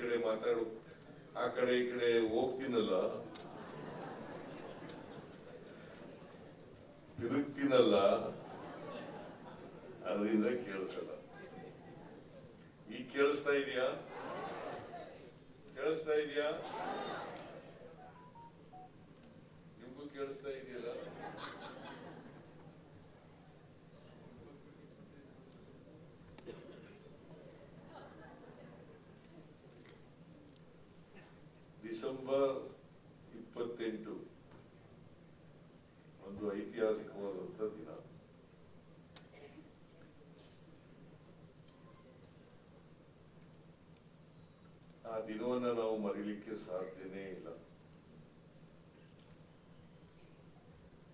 ಕಡೆ ಮಾತಾಡು, ಆ ಕಡೆ ಈ ಕಡೆ ಹೋಗ್ತೀನಲ್ಲ, ತಿರುಗ್ತೀನಲ್ಲ, ಅದರಿಂದ ಕೇಳಿಸಲ್ಲ. ಈಗ ಕೇಳಿಸ್ತಾ ಇದೆಯಾ? ಕೇಳಿಸ್ತಾ ಇದೆಯಾ? ನಿಮಗೂ ಕೇಳಿಸ್ತಾ ಇದೆಯಲ್ಲ? ಡಿಸೆಂಬರ್ 28 ಒಂದು ಐತಿಹಾಸಿಕವಾದಂಥ ದಿನ. ಆ ದಿನವನ್ನು ನಾವು ಮರೀಲಿಕ್ಕೆ ಸಾಧ್ಯನೇ ಇಲ್ಲ.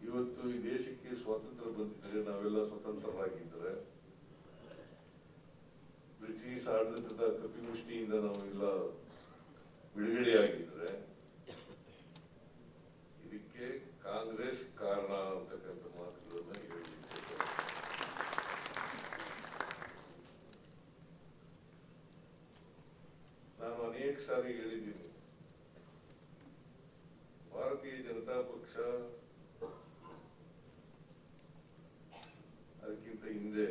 ಇವತ್ತು ಈ ದೇಶಕ್ಕೆ ಸ್ವಾತಂತ್ರ್ಯ ಬಂದಿದ್ರೆ, ನಾವೆಲ್ಲ ಸ್ವತಂತ್ರರಾಗಿದ್ದರೆ, ಬ್ರಿಟಿಷ್ ಆಡಳಿತದ ಕಪಿಮುಷ್ಟಿಯಿಂದ ನಾವೆಲ್ಲ ಬಿಡುಗಡೆಯಾಗಿದ್ರೆ, ಇದಕ್ಕೆ ಕಾಂಗ್ರೆಸ್ ಕಾರಣ ಅಂತಕ್ಕಂಥ ಮಾತುಗಳನ್ನ ಹೇಳಲಿಕ್ಕೆ ನಾನು ಅನೇಕ ಸಾರಿ ಹೇಳಿದ್ದೀನಿ. ಭಾರತೀಯ ಜನತಾ ಪಕ್ಷ ಅದಕ್ಕಿಂತ ಹಿಂದೆ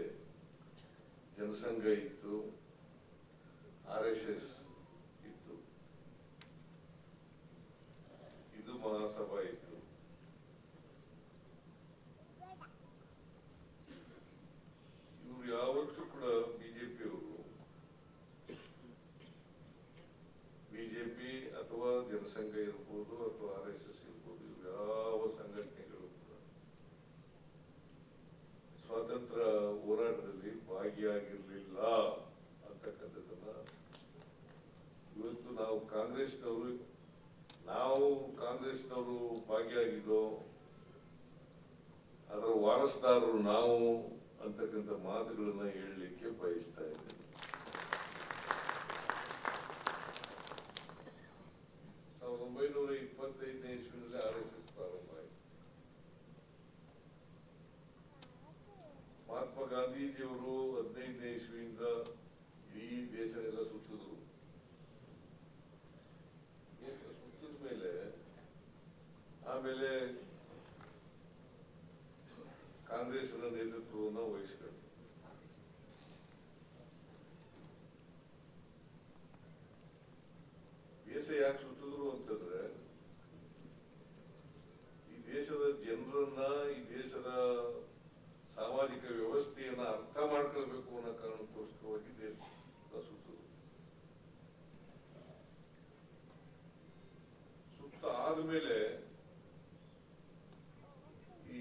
ಜನಸಂಘ ಇತ್ತು, RSS ಇತ್ತು, ಇದು ಮಹಾಸಭಾ ಇತ್ತು. ಇವರು ಯಾವತ್ತೂ ಕೂಡ ಬಿಜೆಪಿ ಅಥವಾ ಜನಸಂಘ ಇರ್ಬೋದು ಅಥವಾ RSS ಇರ್ಬೋದು, ಇವು ಯಾವ ಸಂಘಟನೆಗಳು ಕೂಡ ಸ್ವಾತಂತ್ರ್ಯ ಹೋರಾಟದಲ್ಲಿ ಭಾಗಿಯಾಗಿರಲಿಲ್ಲ ಅಂತಕ್ಕಂಥದ್ದನ್ನ ಇವತ್ತು ನಾವು ಕಾಂಗ್ರೆಸ್ನವರು ಭಾಗಿಯಾಗಿದ್ದೋ, ಅದರ ವಾರಸದಾರರು ನಾವು ಅಂತಕ್ಕಂಥ ಮಾತುಗಳನ್ನ ಹೇಳಲಿಕ್ಕೆ ಬಯಸ್ತಾ ಇದ್ದೇನೆ. 1925ನೇ ಇಸ್ವಿನಲ್ಲಿ RSS ಪ್ರಾರಂಭ ಆಯಿತು. ಮಹಾತ್ಮ ಗಾಂಧೀಜಿಯವರು 15ನೇ ಇಸ್ವಿಯಿಂದ ಇಡೀ ದೇಶನೆಲ್ಲ ಸುತ್ತಿದ್ರು. ಸುತ್ತಿದ ಮೇಲೆ ಆಮೇಲೆ ಕಾಂಗ್ರೆಸ್ನ ನೇತೃತ್ವವನ್ನು ವಹಿಸಿಕೊಂಡ್ರು. ದೇಶ ಯಾಕೆ ಸುತ್ತಿದ್ರು ಅಂತಂದ್ರೆ, ಈ ದೇಶದ ಜನರನ್ನ, ಈ ದೇಶದ ಸಾಮಾಜಿಕ ವ್ಯವಸ್ಥೆಯನ್ನ ಅರ್ಥ ಮಾಡ್ಕೊಳ್ಬೇಕು ಅನ್ನೋ ಕಾರಣಕ್ಕೋಸ್ಕರವಾಗಿ ದೇಶ ಸುತ್ತಿದ್ರು. ಸುತ್ತ ಆದ್ಮೇಲೆ ಈ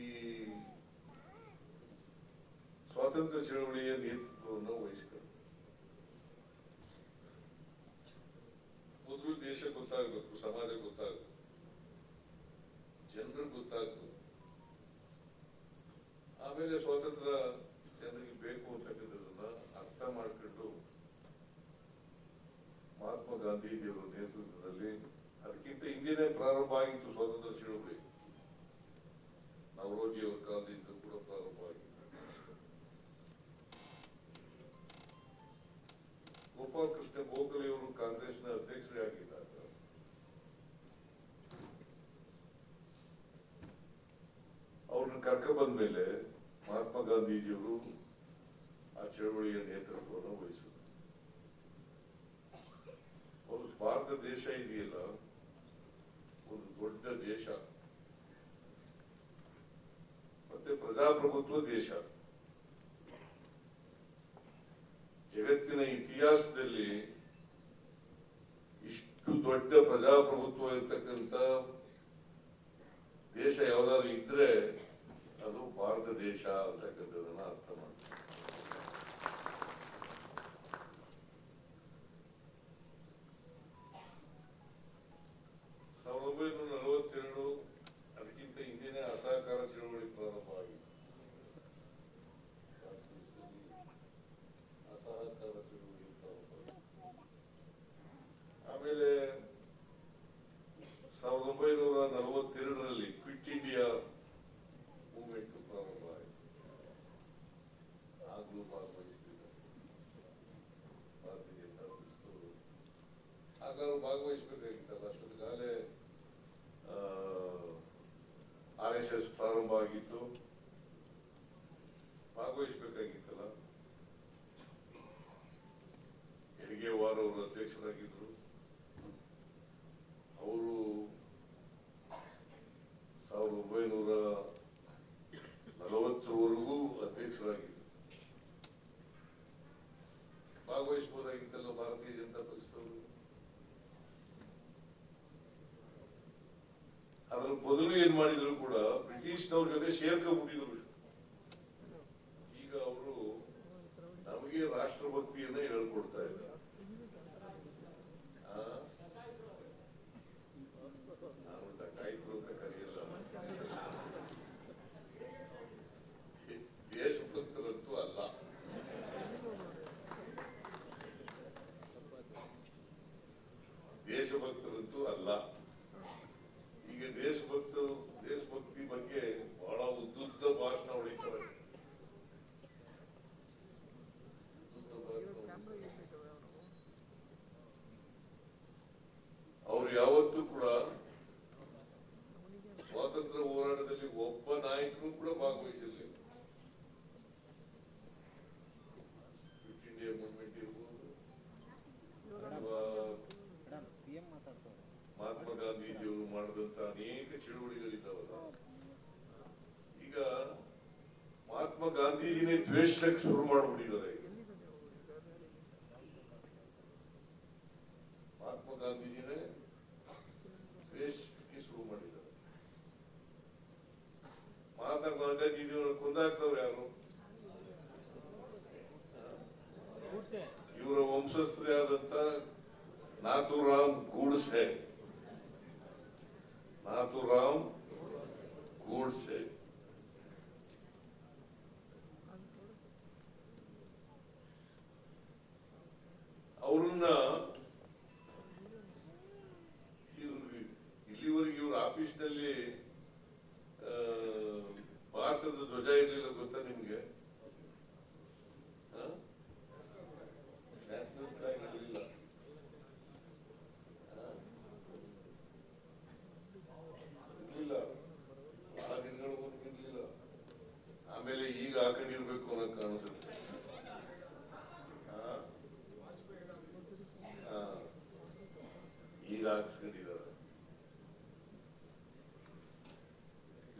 ಸ್ವಾತಂತ್ರ್ಯ ಚಳವಳಿಯ ನೇತೃತ್ವವನ್ನು ವಹಿಸಿಕೊಂಡ್ರು. ಮೊದಲು ದೇಶ ಗೊತ್ತಾಗಬೇಕು, ಸಮಾಜ ಗೊತ್ತಾಗಬೇಕು, ಜನರಿಗೆ ಗೊತ್ತಾಗಬೇಕು. ಆಮೇಲೆ ಸ್ವಾತಂತ್ರ್ಯ ಜನರಿಗೆ ಬೇಕು ಅಂತಕ್ಕಂಥದ್ದನ್ನ ಅರ್ಥ ಮಾಡಿಕೊಂಡು ಮಹಾತ್ಮ ಗಾಂಧೀಜಿಯವರ ನೇತೃತ್ವದಲ್ಲಿ, ಅದಕ್ಕಿಂತ ಹಿಂದಿನೇ ಪ್ರಾರಂಭ ಆಗಿತ್ತು ಸ್ವಾತಂತ್ರ್ಯ ಚಳವಳಿ. ನವರೋಜಿಯವರ ಕಾಲದಿಂದ ಕೂಡ ಪ್ರಾರಂಭ ಆಗಿತ್ತು. ಗೋಪಾಲ್ ಕೃಷ್ಣ ಗೋಖಲೆಯವರು ಕಾಂಗ್ರೆಸ್ನ ಅಧ್ಯಕ್ಷರೇ ಆಗಿದ್ದಾಗ ಅವ್ರನ್ನ ಕರ್ಕ ಬಂದ ಮೇಲೆ ಮಹಾತ್ಮ ಗಾಂಧೀಜಿಯವರು ಆ ಚಳವಳಿಯ ನೇತೃತ್ವವನ್ನು ವಹಿಸಿದರು. ಒಂದು ಭಾರತ ದೇಶ ಇದೆಯಲ್ಲ, ಒಂದು ದೊಡ್ಡ ದೇಶ, ಮತ್ತೆ ಪ್ರಜಾಪ್ರಭುತ್ವ ದೇಶ. ಜಗತ್ತಿನ ಇತಿಹಾಸದಲ್ಲಿ ಇಷ್ಟು ದೊಡ್ಡ ಪ್ರಜಾಪ್ರಭುತ್ವ ಇರ್ತಕ್ಕಂಥ ದೇಶ ಯಾವ್ದಾದ್ರು ಇದ್ರೆ ಅದು ಭಾರತ ದೇಶ ಅಂತಕ್ಕಂಥದನ್ನ ಅರ್ಥ ಮಾಡ್ತೀವಿ. 1942 ಅದಕ್ಕಿಂತ ಹಿಂದಿನ ಅಸಹಕಾರ ಚಳವಳಿ ಪ್ರಾರಂಭ ಆಗಿದೆ. ಅಸಹಕಾರ ಚಳವಳಿ ಪ್ರಾರಂಭ ಆಮೇಲೆ 1942ರಲ್ಲಿ ಕ್ವಿಟ್ ಇಂಡಿಯಾ ಮೂವ್ಮೆಂಟ್ ಪ್ರಾರಂಭ ಆಯಿತು. ಸರ್ಕಾರ ಭಾಗವಹಿಸಬೇಕಾಗಿತ್ತಲ್ಲ. ಅಷ್ಟೊತ್ತಿಗಾಲೇ RSS ಪ್ರಾರಂಭ ಆಗಿತ್ತು, ಭಾಗವಹಿಸಬೇಕಾಗಿತ್ತಲ್ಲ. ಹೆಡ್ಗೇವಾರ್ ಅವರು ಅಧ್ಯಕ್ಷರಾಗಿದ್ರು. ಅವರು 1940ವರೆಗೂ ಅಧ್ಯಕ್ಷರಾಗಿದ್ರು. ಭಾಗವಹಿಸಬಹುದಾಗಿತ್ತಲ್ಲ ಭಾರತೀಯ ಜನತಾ ಪಕ್ಷದವರು. ಅದರ ಬದಲು ಏನ್ ಮಾಡಿದ್ರು ಕೂಡ ಬ್ರಿಟಿಷ್ನವ್ರ ಜೊತೆ ಸೇರ್ಕೊಂಡ್ಬಿಟ್ಟಿದ್ರು. ಈಗ ಅವರು ನಮಗೆ ರಾಷ್ಟ್ರಭಕ್ತಿಯನ್ನ ಹೇಳ್ಕೊಡ್ತಾ ಇದ್ದಾರೆ. ಕಾಯ್ತು ಅಂತ ಕರೆಯಲ್ಲ, ದೇಶಭಕ್ತರಂತೂ ಅಲ್ಲ. ದೇಶಭಕ್ತರಂತೂ ಅಲ್ಲ. ಈಗ ದೇಶಭಕ್ತಿ ಬಗ್ಗೆ ಬಹಳ ಉದ್ದುದ್ದ ಭಾಷಣ ಹೊಡಿತಾರೆ. ಅವ್ರು ಯಾವತ್ತೂ ಕೂಡ ಸ್ವಾತಂತ್ರ್ಯ ಹೋರಾಟದಲ್ಲಿ ಒಬ್ಬ ನಾಯಕರು ಕೂಡ ಭಾಗವಹಿಸಿರಲಿಲ್ಲ. ಕ್ವಿಟ್ ಇಂಡಿಯಾ ಮೂವ್ಮೆಂಟ್ ಇರ್ಬೋದು, ಮಹಾತ್ಮ ಗಾಂಧೀಜಿಯವರು ಮಾಡಿದಂತ ಅನೇಕ ಚಳುವಳಿಗಳಿದ್ದಾವಲ್ಲ. ಈಗ ಮಹಾತ್ಮ ಗಾಂಧೀಜಿನೇ ದ್ವೇಷಕ್ಕೆ ಶುರು ಮಾಡಿಬಿಟ್ಟಿದ್ದಾರೆ. ಮಹಾತ್ಮ ಗಾಂಧೀಜಿನೇ ದ್ವೇಷಕ್ಕೆ ಶುರು ಮಾಡಿದ್ದಾರೆ. ಮಹಾತ್ಮ ಗಾಂಧೀಜಿಯವರು ಕೊಂದಾಕ್ತವ್ರು ಯಾರು? ಇವರ ವಂಶಸ್ಥರೇ ಆದಂತ ನಾಥೂರಾಮ್ ಗೂಡ್ಸೆ. ನಾಥೂರಾಮ್ ಗೂಡ್ಸೆ ಅವ್ರನ್ನ ಇಲ್ಲಿವರೆಗೆ ಇವ್ರ ಆಫೀಸ್ನಲ್ಲಿ ಭಾರತದ ಧ್ವಜ ಇರಲಿಲ್ಲ, ಗೊತ್ತಾ ನಿಮ್ಗೆ? ನ್ಯಾಷನಲ್ ಫ್ಲಾಗ್ ಇರಲಿಲ್ಲ. ಬಹಳ ದಿನಗಳವರೆಗೂ ಇರಲಿಲ್ಲ. ಆಮೇಲೆ ಈಗ ಹಾಕೊಂಡಿರ್ಬೇಕು ಅನ್ನೋದು ಕಾಣಿಸುತ್ತೆ. ಈಗ ಹಾಕ್ಸ್ಕೊಂಡಿದ್ದಾರೆ.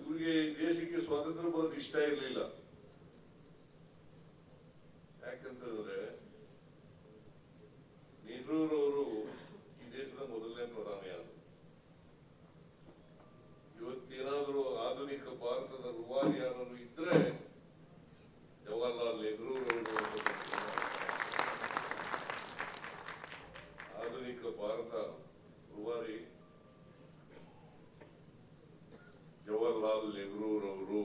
ಇವ್ರಿಗೆ ದೇಶಕ್ಕೆ ಸ್ವಾತಂತ್ರ್ಯ ಬರೋದು ಇಷ್ಟ ಇರಲಿಲ್ಲ. ಯಾಕಂತಂದ್ರೆ ನೆಹರೂರವರು ಈ ದೇಶದ ಮೊದಲನೇ ಪ್ರಧಾನಿ ಆದರು. ಇವತ್ತೇನಾದರೂ ಆಧುನಿಕ ಭಾರತದ ರೂವಾರಿ ಯಾರು ಇದ್ರೆ ಜವಾಹರ್ಲಾಲ್ ನೆಹರೂರವರು. ಆಧುನಿಕ ಭಾರತ ರೂವಾರಿ ಜವಾಹರ್ಲಾಲ್ ನೆಹರೂರವರು.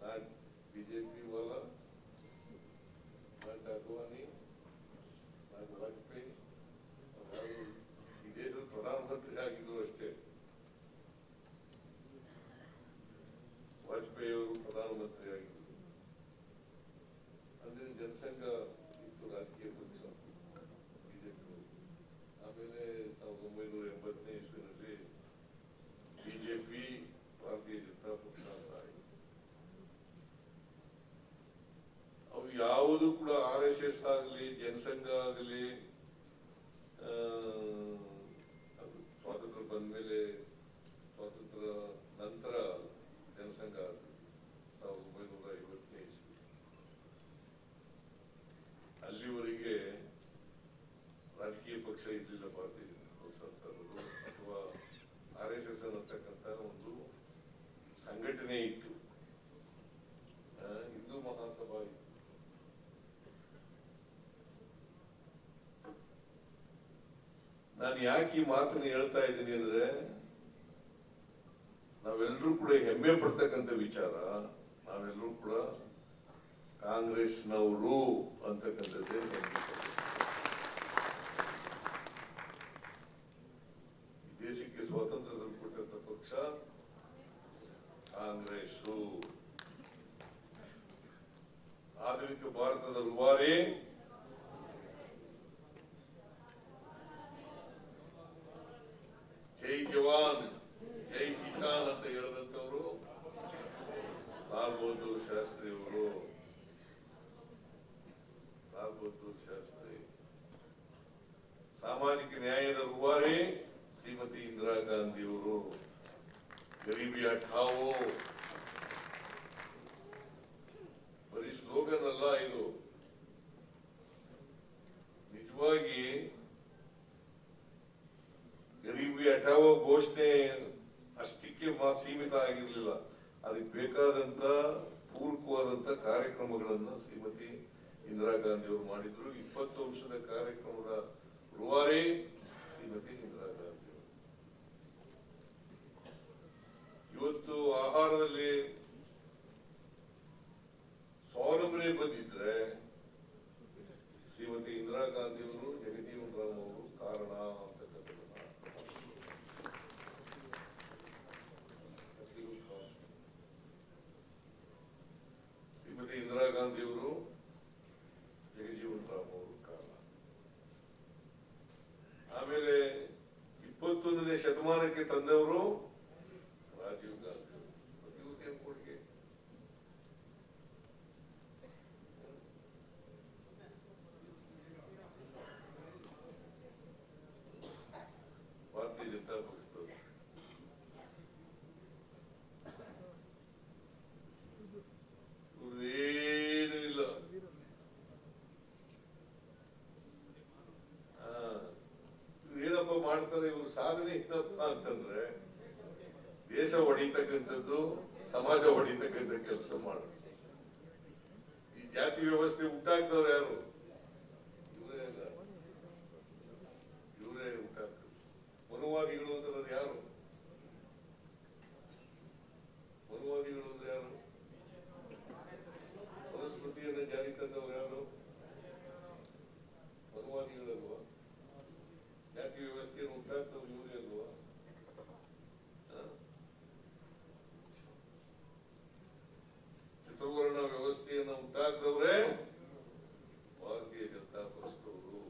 ನಾಟ್ ಬಿಜೆಪಿ ವಾಲ, ನಾಟ್ ಅದ್ವಾನಿ, ನಾಟ್ ವಾಜಪೇಯಿ. ಈ ದೇಶದ ಪ್ರಧಾನಮಂತ್ರಿ ಆಗಿದ್ರು ಅಷ್ಟೇ. ವಾಜಪೇಯಿ ಅವರು ಪ್ರಧಾನಮಂತ್ರಿ ಆಗಿದ್ರು. ಅಂದ್ರೆ ಜನಸಂಘ ಇತ್ತು, ರಾಜಕೀಯ ಪಕ್ಷ ಬಿಜೆಪಿ. ಆಮೇಲೆ 1980ನೇ ಇಸ್ವಿನಲ್ಲಿ ಬಿಜೆಪಿ, ಭಾರತೀಯ ಜನತಾ ಪಕ್ಷ ಅಂತ ಆಯಿತು. ಅವು ಯಾವುದು ಕೂಡ RSS ಆಗಲಿ, ಜನಸಂಘ ಆಗಲಿ, ಸ್ವಾತಂತ್ರ್ಯ ಬಂದ ಮೇಲೆ, ಸ್ವಾತಂತ್ರ್ಯ ನಂತರ ಜನಸಂಘ 1950ನೇ ಇಸ್ವಿ. ಅಲ್ಲಿವರೆಗೆ ರಾಜಕೀಯ ಪಕ್ಷ ಇರಲಿಲ್ಲ ಭಾರತೀಯ ಜನತಾ ಪಕ್ಷ ಅಂತ ಅನ್ನೋದು, ಅಥವಾ RSS ಅನ್ನತಕ್ಕಂಥ ಒಂದು ಸಂಘಟನೆ ಇತ್ತು. ಹಿಂದೂ ಮಹಾಸಭಾ ಇತ್ತು. ನಾನು ಯಾಕೆ ಈ ಮಾತನ್ನು ಹೇಳ್ತಾ ಇದ್ದೀನಿ ಅಂದ್ರೆ, ನಾವೆಲ್ಲರೂ ಕೂಡ ಹೆಮ್ಮೆ ಪಡ್ತಕ್ಕಂಥ ವಿಚಾರ, ನಾವೆಲ್ಲರೂ ಕೂಡ ಕಾಂಗ್ರೆಸ್ನವರು ಅಂತಕ್ಕಂಥದ್ದೇ ದೇಶಕ್ಕೆ ಸ್ವಾತಂತ್ರ್ಯ ತಂದುಕೊಟ್ಟಂತ ಪಕ್ಷ ಕಾಂಗ್ರೆಸ್. ಆಧುನಿಕ ಭಾರತದ ರೂವಾರಿ ಸಾಮಾಜಿಕ ನ್ಯಾಯದ ರೂವಾರಿ ಶ್ರೀಮತಿ ಇಂದಿರಾ ಗಾಂಧಿಯವರು. ಗರೀಬಿ ಹಠಾವೋ ಬರೀ ಸ್ಲೋಗನ್ ಅಲ್ಲ, ಇದು ನಿಜವಾಗಿ ಗರೀಬಿ ಹಠಾವೋ ಘೋಷಣೆ ಅಷ್ಟಕ್ಕೆ ಸೀಮಿತ ಆಗಿರ್ಲಿಲ್ಲ. ಅದಕ್ಕೆ ಬೇಕಾದಂತ ಪೂರಕವಾದಂತ ಕಾರ್ಯಕ್ರಮಗಳನ್ನ ಶ್ರೀಮತಿ ಇಂದಿರಾ ಗಾಂಧಿ ಅವರು ಮಾಡಿದ್ರು. 20 ವರ್ಷದ ಕಾರ್ಯಕ್ರಮದ ರೂವಾರಿ ಶ್ರೀಮತಿ ಇಂದಿರಾ ಗಾಂಧಿ ಅವರು. ಇವತ್ತು ಆಹಾರದಲ್ಲಿ ಸ್ವಾವಲಂಬನೆ ಬಂದಿದ್ರೆ ಶ್ರೀಮತಿ ಇಂದಿರಾ ಗಾಂಧಿ ಅವರು, ಜಗಜೀವನ್ ರಾಮ್ ಅವರು ಕಾರಣ ಅಂತಕ್ಕಂಥದ್ದನ್ನ ಶ್ರೀಮತಿ ಇಂದಿರಾ ಗಾಂಧಿ ಅವರು, ಜಗಜೀವನ್ ರಾಮ್ ಅವರು ಕಾರಣ. ಆಮೇಲೆ 21ನೇ ಶತಮಾನಕ್ಕೆ ತಂದವರು ರಾಜೀವ್ ಗಾಂಧಿ ಅವರು. ಇವ್ರಿಗೇನು ಕೊಡುಗೆ? ಭಾರತೀಯ ಜನತಾ ಪಕ್ಷದವರು. ಇವ್ರದ್ದೇನು ಇಲ್ಲ. ಏನಪ್ಪ ಮಾಡ್ತಾರೆ ಇವ್ರ ಸಾಧನೆ ಏನಪ್ಪ ಅಂತಂದ್ರೆ, ದೇಶ ಹೊಡಿತಕ್ಕಂಥದ್ದು, ಸಮಾಜ ಹೊಡಿತಕ್ಕಂಥ ಕೆಲಸ ಮಾಡೋದು. ಈ ಜಾತಿ ವ್ಯವಸ್ಥೆ ಹುಟ್ಟಾಕ್ದವ್ರು ಯಾರು? ಇವರೇ ಅಲ್ಲ, ಇವರೇ ಹುಟ್ಟಾಕ್ತವ್ರು. ಮನುವಾದಿಗಳು ಅಂತಂದ್ರೆ ಯಾರು? ಮನುವಾದಿಗಳು ಅಂದ್ರೆ ಯಾರು? ಮನುಸ್ಮೃತಿಯನ್ನ ಜಾರಿ ತಂದವ್ರು ಯಾರು? ಮನುವಾದಿಗಳಲ್ವಾ? ಜಾತಿ ವ್ಯವಸ್ಥೆಯನ್ನು ಹುಟ್ಟಾಕ್ತವ್ರು ಇವರೇ ಅಲ್ವಾ? ಚತುರ್ವರ್ಣ ವ್ಯವಸ್ಥೆಯನ್ನು ಹುಟ್ಟಾಕ್ದವ್ರೆ ಭಾರತೀಯ ಜನತಾ ಪಕ್ಷದವರು.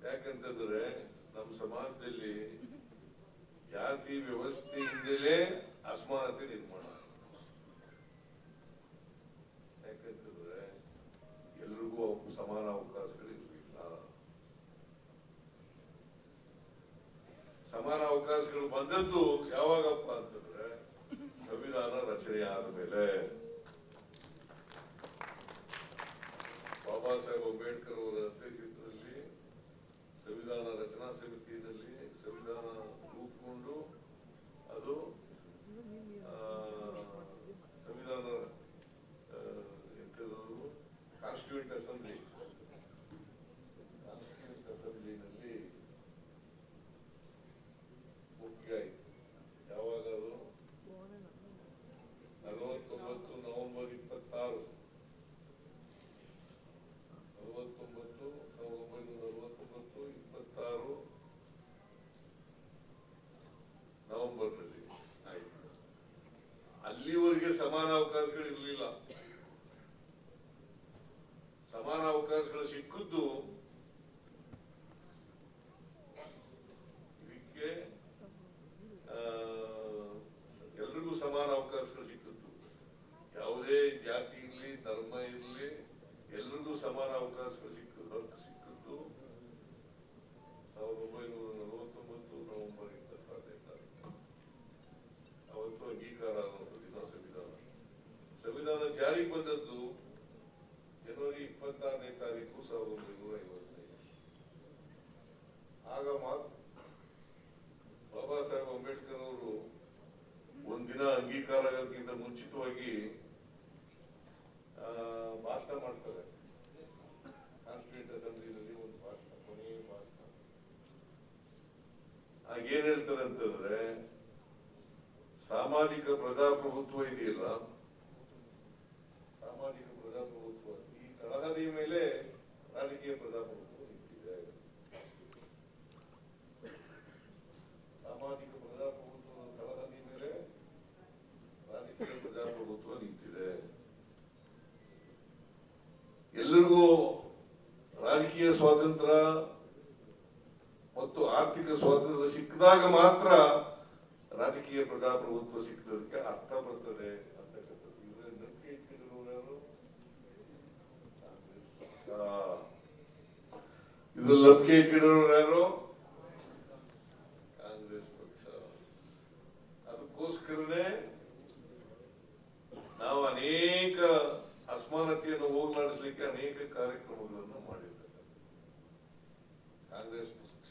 ಯಾಕಂತಂದ್ರೆ ನಮ್ಮ ಸಮಾಜದಲ್ಲಿ ಜಾತಿ ವ್ಯವಸ್ಥೆಯಿಂದಲೇ ಅಸಮಾನತೆ ನಿರ್ಮಾಣ. ಯಾಕಂತಂದ್ರೆ ಎಲ್ರಿಗೂ ಸಮಾನ ಅವಕಾಶಗಳು ಇರಲಿಲ್ಲ. ಸಮಾನ ಅವಕಾಶಗಳು ಬಂದದ್ದು ಯಾವಾಗಪ್ಪ ಅಂತಂದ್ರೆ ಸಂವಿಧಾನ ರಚನೆ ಆದಮೇಲೆ. ಬಾಬಾ ಸಾಹೇಬ್ ಅಂಬೇಡ್ಕರ್ ಅವರ ಅಧ್ಯಕ್ಷತೆಯಲ್ಲಿ ಸಂವಿಧಾನ ರಚನಾ ಸಮಿತಿಯಲ್ಲಿ ಸಂವಿಧಾನ ರೂಪುಗೊಂಡು ಅದು ಸಂವಿಧಾನ ಕಾನ್ಸ್ಟಿಟ್ಯೂಂಟ್ ಅಸೆಂಬ್ಲಿನಲ್ಲಿ ಮುಖ್ಯ ಆಯಿತು. ಯಾವಾಗ ಅದು 49 ನವೆಂಬರ್ 26, 1949 ನವೆಂಬರ್ನಲ್ಲಿ ಆಯಿತು. ಅಲ್ಲಿವರೆಗೆ ಸಮಾನ ಅವಕಾಶಗಳು ಇರಲಿಲ್ಲ. ಸಮಾನ ಅವಕಾಶಗಳು ಸಿಕ್ಕಿದ್ದು ಇದಕ್ಕೆ ಎಲ್ರಿಗೂ ಸಮಾನ ಅವಕಾಶಗಳು ಸಿಕ್ಕಿದ್ದು. ಯಾವುದೇ ಜಾತಿ ಇರಲಿ, ಧರ್ಮ ಇರಲಿ, ಎಲ್ರಿಗೂ ಸಮಾನ ಅವಕಾಶಗಳು ಸಿಕ್ಕಿದ್ದು 1949 ನವೆಂಬರ್ 26ನೇ ತಾರೀಕು. ಅವತ್ತು ಅಂಗೀಕಾರ ಆದಂಥ ದಿನ ಸಂವಿಧಾನ ಜಾರಿಗೆ ಬಂದದ್ದು ಜನವರಿ 26ನೇ ತಾರೀಕು 1955. ಆಗ ಬಾಬಾ ಸಾಹೇಬ್ ಅಂಬೇಡ್ಕರ್ ಅವರು ಒಂದಿನ ಅಂಗೀಕಾರ ಆಗೋದಕ್ಕಿಂತ ಮುಂಚಿತವಾಗಿ ಭಾಷಣ ಮಾಡ್ತಾರೆ. ಕಾನ್ಸ್ಟಿಟ್ಯೂಂಟ್ ಅಸೆಂಬ್ಲಿನಲ್ಲಿ ಒಂದು ಭಾಷಣ, ಕೊನೆಯ ಭಾಷಣ. ಆಗ ಏನ್ ಹೇಳ್ತಾರೆ ಅಂತಂದ್ರೆ, ಸಾಮಾಜಿಕ ಪ್ರಜಾಪ್ರಭುತ್ವ ಇದೆಯಲ್ಲ, ಸಾಮಾಜಿಕ ಪ್ರಜಾಪ್ರಭುತ್ವ ಈ ತಳಹದಿ ಮೇಲೆ ರಾಜಕೀಯ ಪ್ರಜಾಪ್ರಭುತ್ವ ನಿಂತಿದೆ. ಸಾಮಾಜಿಕ ಪ್ರಜಾಪ್ರಭುತ್ವದ ತಳಹದಿ ಮೇಲೆ ರಾಜಕೀಯ ಪ್ರಜಾಪ್ರಭುತ್ವ ನಿಂತಿದೆ. ಎಲ್ಲರಿಗೂ ರಾಜಕೀಯ ಸ್ವಾತಂತ್ರ್ಯ ಮತ್ತು ಆರ್ಥಿಕ ಸ್ವಾತಂತ್ರ್ಯ ಸಿಕ್ಕಿದಾಗ ಮಾತ್ರ ರಾಜಕೀಯ ಪ್ರಜಾಪ್ರಭುತ್ವ ಸಿಕ್ಕದಕ್ಕೆ ಅರ್ಥ ಬರ್ತದೆ ಅಂತಕ್ಕಂಥದ್ದು. ಇವರ ನಂಬಿಕೆ ಇಟ್ಟಿದ್ರು ಯಾರು? ಕಾಂಗ್ರೆಸ್ ಪಕ್ಷ. ಇದ್ರಲ್ಲಿ ನಂಬಿಕೆ ಇಟ್ಟಿರೋರು ಯಾರು? ಕಾಂಗ್ರೆಸ್ ಪಕ್ಷ. ಅದಕ್ಕೋಸ್ಕರನೇ ನಾವು ಅನೇಕ ಅಸಮಾನತೆಯನ್ನು ಹೋಗಲಾಡಿಸಲಿಕ್ಕೆ ಅನೇಕ ಕಾರ್ಯಕ್ರಮಗಳನ್ನು ಮಾಡಿದ್ದೇವೆ. ಕಾಂಗ್ರೆಸ್ ಪಕ್ಷ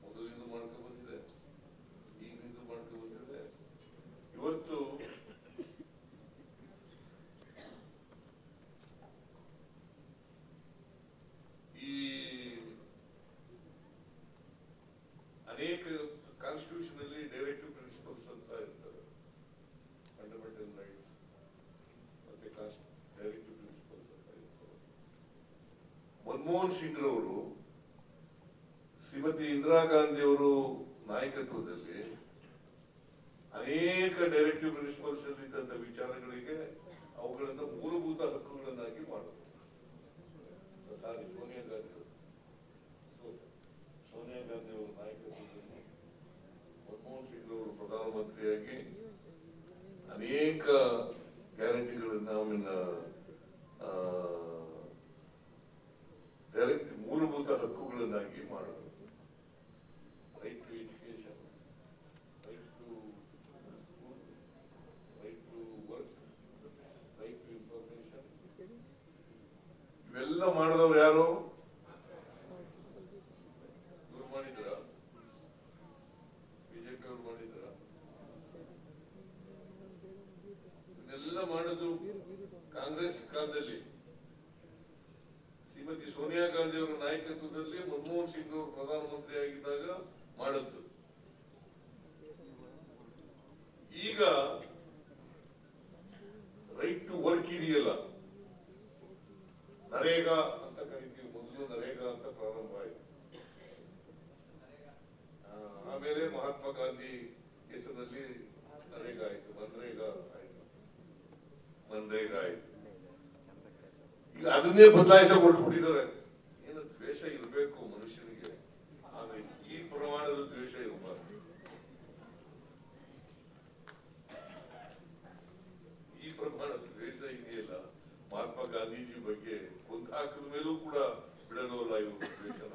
ಮೊದಲಿಂದ ಮಾಡ್ಕೊಂಡು ಬಂದಿದೆ, ಈಗಿಂದ ಮಾಡ್ಕೊಂಡು ಬಂದಿದೆ. ಇವತ್ತು ಈ ಅನೇಕ ಕಾನ್ಸ್ಟಿಟ್ಯೂಷನ್ ಅಲ್ಲಿ ಡೈರೆಕ್ಟಿವ್ ಪ್ರಿನ್ಸಿಪಲ್ಸ್ ಅಂತ ಇರ್ತವೆ, ಫಂಡಮೆಂಟಲ್ ರೈಟ್ಸ್ ಮತ್ತೆ ಡೈರೆಕ್ಟಿವ್ ಪ್ರಿನ್ಸಿಪಲ್ಸ್ ಅಂತ ಇರ್ತವೆ. ಮನಮೋಹನ್ ಸಿಂಗ್ ರವರು ಶ್ರೀಮತಿ ಇಂದಿರಾ ಗಾಂಧಿ ಅವರು ನಾಯಕತ್ವದಲ್ಲಿ ಅನೇಕ ಡೈರೆಕ್ಟಿವ್ ಪ್ರಿನ್ಸಿಪಲ್ಸ್ ಇದ್ದಂತ ವಿಚಾರಗಳಿಗೆ ಅವುಗಳನ್ನು ಮೂಲಭೂತ ಹಕ್ಕುಗಳನ್ನಾಗಿ ಮಾಡಿದ್ರು. ಸೋನಿಯಾ ಗಾಂಧಿ ಅವರ ನಾಯಕತ್ವದಲ್ಲಿ ಮನಮೋಹನ್ ಸಿಂಗ್ ಅವರು ಪ್ರಧಾನಮಂತ್ರಿಯಾಗಿ ಅನೇಕ ಗ್ಯಾರಂಟಿಗಳನ್ನ ಡೈರೆಕ್ಟ್ ಮೂಲಭೂತ ಹಕ್ಕುಗಳನ್ನಾಗಿ ಮಾಡಿದ್ರು. Right to education, right to food, right to work, right to information, ಇವೆಲ್ಲ ಮಾಡಿದವರು ಯಾರು? ಇವ್ರು ಮಾಡಿದ್ರ? ಬಿಜೆಪಿ ಅವರು ಮಾಡಿದ್ರ? ಇದನ್ನೆಲ್ಲ ಮಾಡೋದು ಕಾಂಗ್ರೆಸ್ ಕಾಲದಲ್ಲಿ ಶ್ರೀಮತಿ ಸೋನಿಯಾ ಗಾಂಧಿ ಅವರ ನಾಯಕತ್ವದಲ್ಲಿ ಮನಮೋಹನ್ ಸಿಂಗ್ ಅವರು ಪ್ರಧಾನಮಂತ್ರಿ ಆಗಿದ್ದಾಗ ಮಾಡದ್ದು. ಈಗ ರೈಟ್ ಟು ವರ್ಕ್ ಇದೆಯಲ್ಲ, ನರೇಗಾ ಅಂತ ಕರಿತೀವಿ. ಮೊದಲು ನರೇಗಾ ಅಂತ ಪ್ರಾರಂಭ ಆಯಿತು, ಆಮೇಲೆ ಮಹಾತ್ಮ ಗಾಂಧಿ ಹೆಸರಿನಲ್ಲಿ ನರೇಗಾ ಆಯಿತು, ಮನ್ರೇಗಾ ಆಯಿತು, ಮನ್ರೇಗಾ ಆಯಿತು. ಈಗ ಅದನ್ನೇ ಬದಲಾಯಿಸ ಹೊರಟುಬಿಟ್ಟಿದ್ದಾರೆ. ಏನು ದ್ವೇಷ ಇರಬೇಕು ಮನುಷ್ಯನಿಗೆ, ಆದ್ರೆ ಈ ಪ್ರಮಾಣದ ದ್ವೇಷ ಇರಬಾರ್ದು. ಈ ಪ್ರಮಾಣದ ದ್ವೇಷ ಇದೆಯಲ್ಲ, ಮಹಾತ್ಮ ಗಾಂಧೀಜಿ ಬಗ್ಗೆ ಕೊಂದು ಹಾಕಿದ ಮೇಲೂ ಕೂಡ ಬಿಡಲೋಲ್ಲ ಇವರು ದ್ವೇಷನ.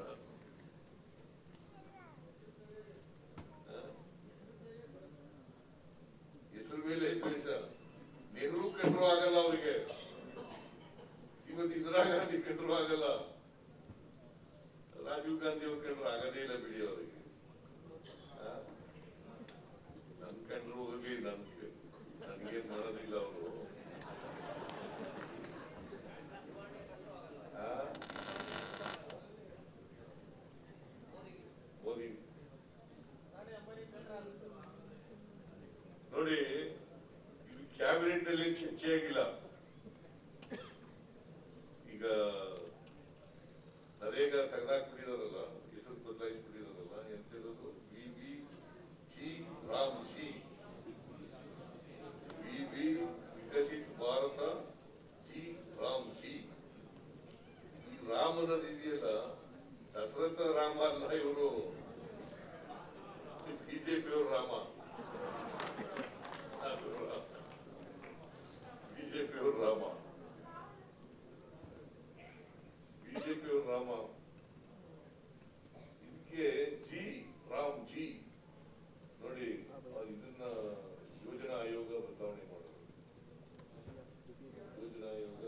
ಹೆಸರು ಮೇಲೆ ದ್ವೇಷ. ನೆಹರು ಕಂಡ್ರು ಆಗಲ್ಲ ಅವರಿಗೆ, ಶ್ರೀಮತಿ ಇಂದಿರಾ ಗಾಂಧಿ ಕಂಡ್ರು ಆಗಲ್ಲ, ರಾಜೀವ್ ಗಾಂಧಿ ಅವ್ರು ಕಂಡ್ರು ಆಗದೇ ಇಲ್ಲ ಬಿಡಿ ಅವರಿಗೆ. ನನ್ ಕಂಡ್ರು ಹೋಗ್ಲಿ, ನನ್ಗೇನ್ ಮಾಡೋದಿಲ್ಲ ಅವರು. ಮೋದಿ ನೋಡಿ, ಇದು ಕ್ಯಾಬಿನೆಟ್ ನಲ್ಲಿ ಚರ್ಚೆ ಆಗಿಲ್ಲ. ಈಗ ನರೇಗಾ ತೆಗೆದಾಕ್ಬಿಟ್ಟಿದಾರಲ್ಲ, ಹೆಸರು ಬದಲಾಯಿಸ್ಬಿಟ್ಟಿದಾರಲ್ಲ, ಎಂತಿರೋದು V G Ram G, V Viksit Bharat G Ram G. ಈ ರಾಮ್ ಅನ್ನೋದು ಇದೆಯಲ್ಲ, ದಶರಥ ರಾಮ ಅಲ್ಲ, ಇವರು ಬಿಜೆಪಿ ಅವರು ರಾಮ, ಬಿಜೆಪಿ ಅವರು ರಾಮ, ಬಿಜೆಪಿ ಅವರು ರಾಮ. ಇದಕ್ಕೆ ಜಿ ರಾಮ್ ಜಿ ನೋಡಿ, ಇದನ್ನ ಯೋಜನಾ ಆಯೋಗ ಬದಲಾವಣೆ ಮಾಡೋದು, ಯೋಜನಾ ಆಯೋಗ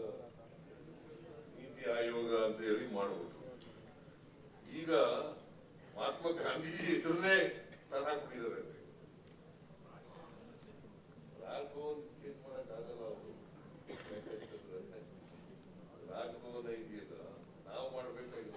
ನೀತಿ ಆಯೋಗ ಅಂತ ಹೇಳಿ ಮಾಡಬಹುದು. ಈಗ ಮಹಾತ್ಮ ಗಾಂಧೀಜಿ ಹೆಸರನ್ನೇ ತಂದಾಕ್ಬಿಟ್ಟಿದ್ದಾರೆ. ರಾಜಭವನ್ ಚೇಂಜ್ ಮಾಡಕ್ ಆಗಲ್ಲ ಅವರು, ರಾಜಭವನ ಇದೆಯಲ್ಲ ನಾವು ಮಾಡ್ಬೇಕಾಗಿದೆ.